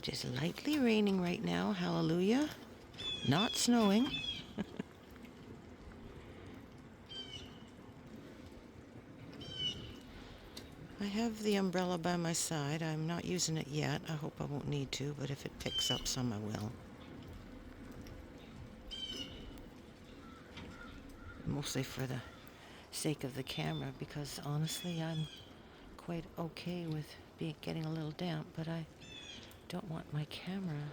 It is lightly raining right now, hallelujah. Not snowing. I have the umbrella by my side. I'm not using it yet. I hope I won't need to, but if it picks up some, I will. Mostly for the sake of the camera, because honestly, I'm quite okay with getting a little damp, but I don't want my camera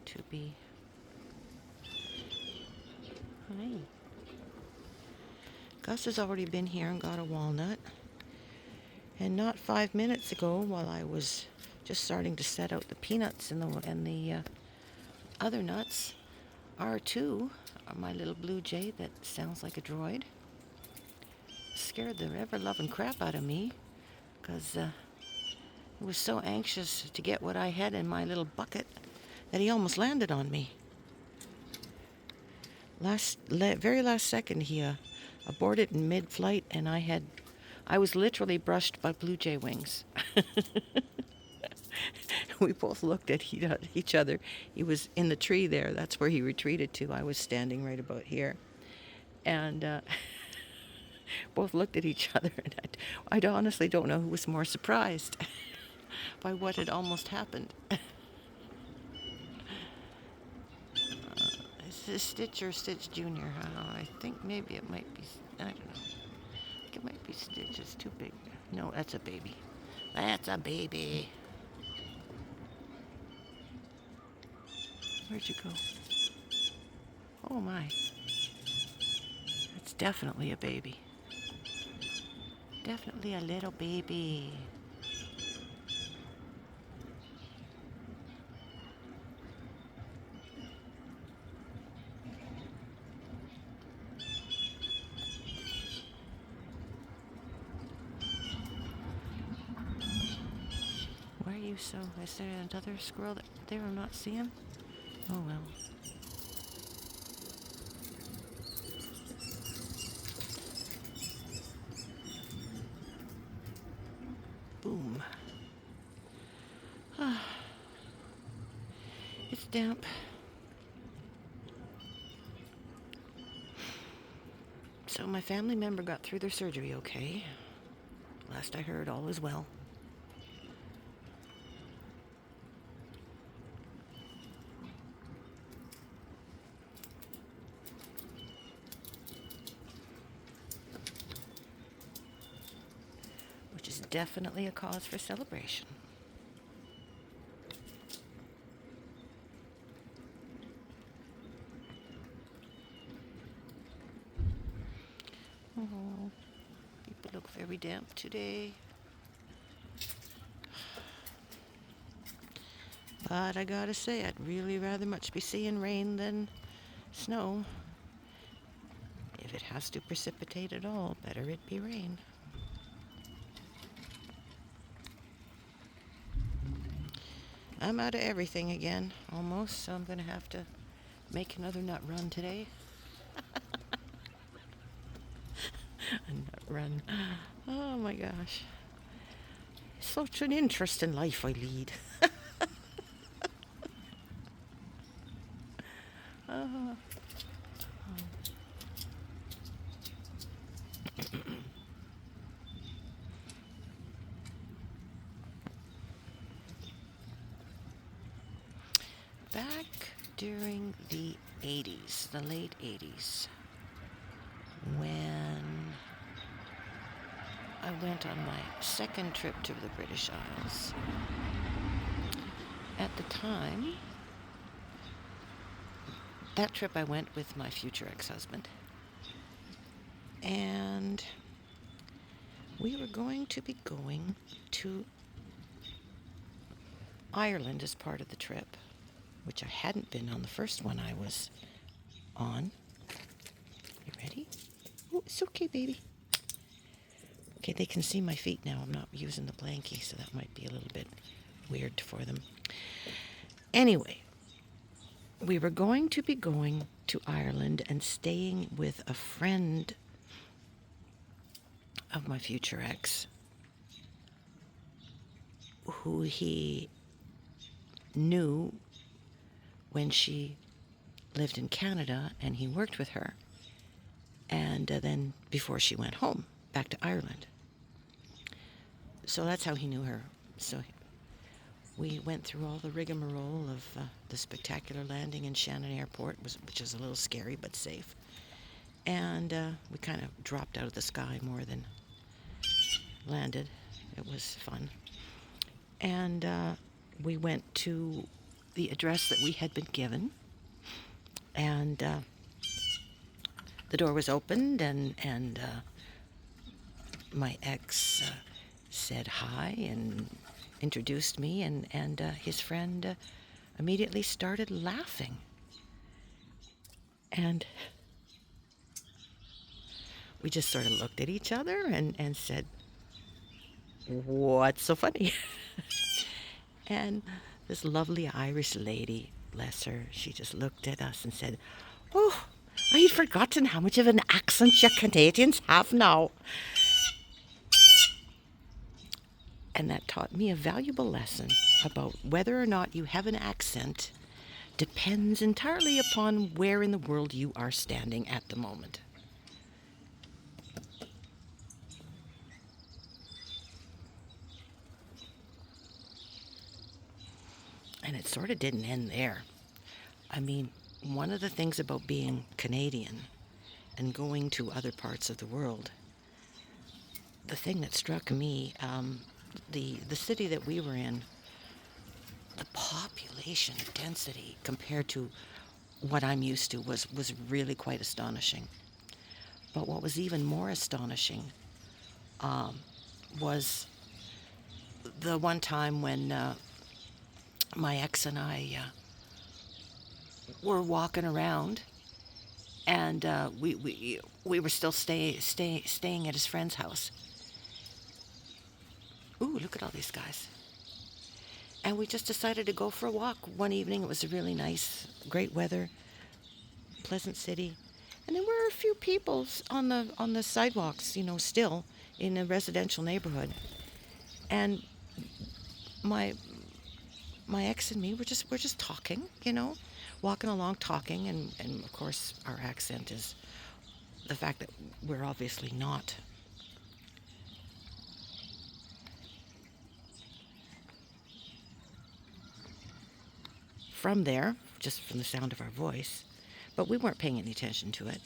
to be... Hi. Gus has already been here and got a walnut. And not 5 minutes ago, while I was just starting to set out the peanuts and the other nuts, R2, my little blue jay that sounds like a droid, scared the ever-loving crap out of me because he was so anxious to get what I had in my little bucket that he almost landed on me. Very last second, he aborted in mid-flight, and I was literally brushed by blue jay wings. We both looked at each other. He was in the tree there. That's where he retreated to. I was standing right about here. And both looked at each other. And I honestly don't know who was more surprised by what had almost happened. Is this Stitch or Stitch Jr.? I think maybe it might be, I don't know. I think it might be Stitch. It's too big. No, that's a baby. That's a baby. Where'd you go? Oh my. That's definitely a baby. Definitely a little baby. Why are you so... Is there another squirrel there I'm not seeing? Oh well. Boom. It's damp. So my family member got through their surgery okay. Last I heard, all is well. Which is definitely a cause for celebration. Oh, people look very damp today. But I gotta say, I'd really rather much be seeing rain than snow. If it has to precipitate at all, better it be rain. I'm out of everything again, almost, so I'm gonna have to make another nut run today. A nut run. Oh my gosh. Such an interesting life I lead. uh, Back during the 80s, the late 80s, when I went on my second trip to the British Isles, at the time, that trip I went with my future ex-husband, and we were going to be going to Ireland as part of the trip, which I hadn't been on the first one I was on. You ready? Oh, it's okay, baby. Okay, they can see my feet now. I'm not using the blankie, so that might be a little bit weird for them. Anyway, we were going to be going to Ireland and staying with a friend of my future ex, who he knew when she lived in Canada and he worked with her. And then before she went home, back to Ireland. So that's how he knew her. So we went through all the rigmarole of the spectacular landing in Shannon Airport, which is a little scary but safe. And we kind of dropped out of the sky more than landed. It was fun. And we went to the address that we had been given. And the door was opened, and my ex said hi and introduced me, and his friend immediately started laughing. And we just sort of looked at each other and said, "What's so funny?" And this lovely Irish lady, bless her, she just looked at us and said, "Oh, I'd forgotten how much of an accent you Canadians have now." And that taught me a valuable lesson about whether or not you have an accent depends entirely upon where in the world you are standing at the moment. And it sort of didn't end there. I mean, one of the things about being Canadian and going to other parts of the world, the thing that struck me, the city that we were in, the population density compared to what I'm used to was really quite astonishing. But what was even more astonishing was the one time when my ex and I were walking around, and we were still staying at his friend's house. Ooh, look at all these guys. And we just decided to go for a walk one evening. It was really nice, great weather, pleasant city. And there were a few people on the sidewalks, still in a residential neighborhood. And my ex and me we're just talking, walking along talking, and of course our accent is the fact that we're obviously not from there, just from the sound of our voice, but we weren't paying any attention to it.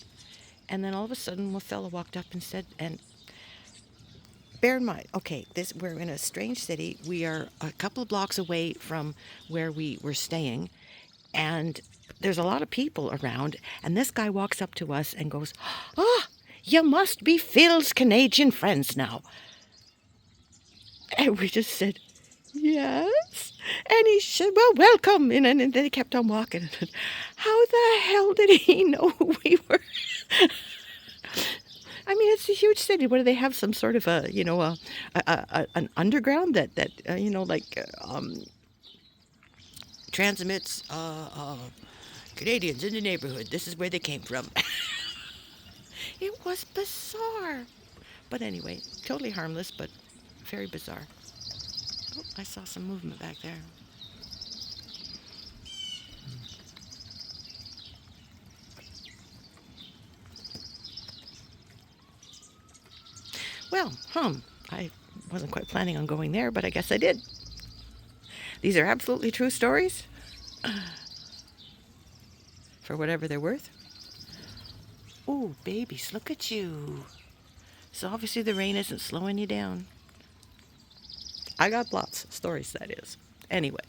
And then all of a sudden, a fellow walked up and said, and bear in mind, okay, we're in a strange city. We are a couple of blocks away from where we were staying, and there's a lot of people around. And this guy walks up to us and goes, "Ah, you must be Phil's Canadian friends now." And we just said, "Yes." And he said, "Well, welcome." And then he kept on walking. How the hell did he know who we were? I mean, it's a huge city. What do they have? Some sort of an underground that transmits Canadians in the neighborhood. This is where they came from. It was bizarre. But anyway, totally harmless, but very bizarre. Oh, I saw some movement back there. Well, I wasn't quite planning on going there, but I guess I did. These are absolutely true stories, for whatever they're worth. Oh, babies, look at you. So obviously the rain isn't slowing you down. I got lots of stories, that is. Anyway.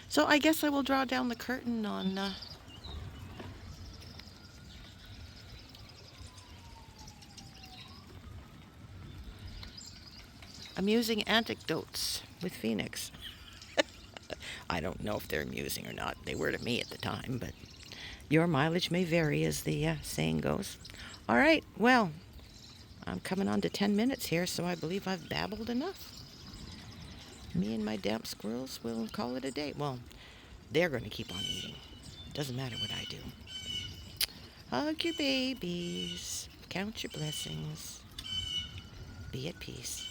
So I guess I will draw down the curtain on amusing anecdotes with Phoenix. I don't know if they're amusing or not. They were to me at the time, but your mileage may vary, as the saying goes. All right, well, I'm coming on to 10 minutes here, so I believe I've babbled enough. Me and my damp squirrels will call it a day. Well, they're going to keep on eating. Doesn't matter what I do. Hug your babies. Count your blessings. Be at peace.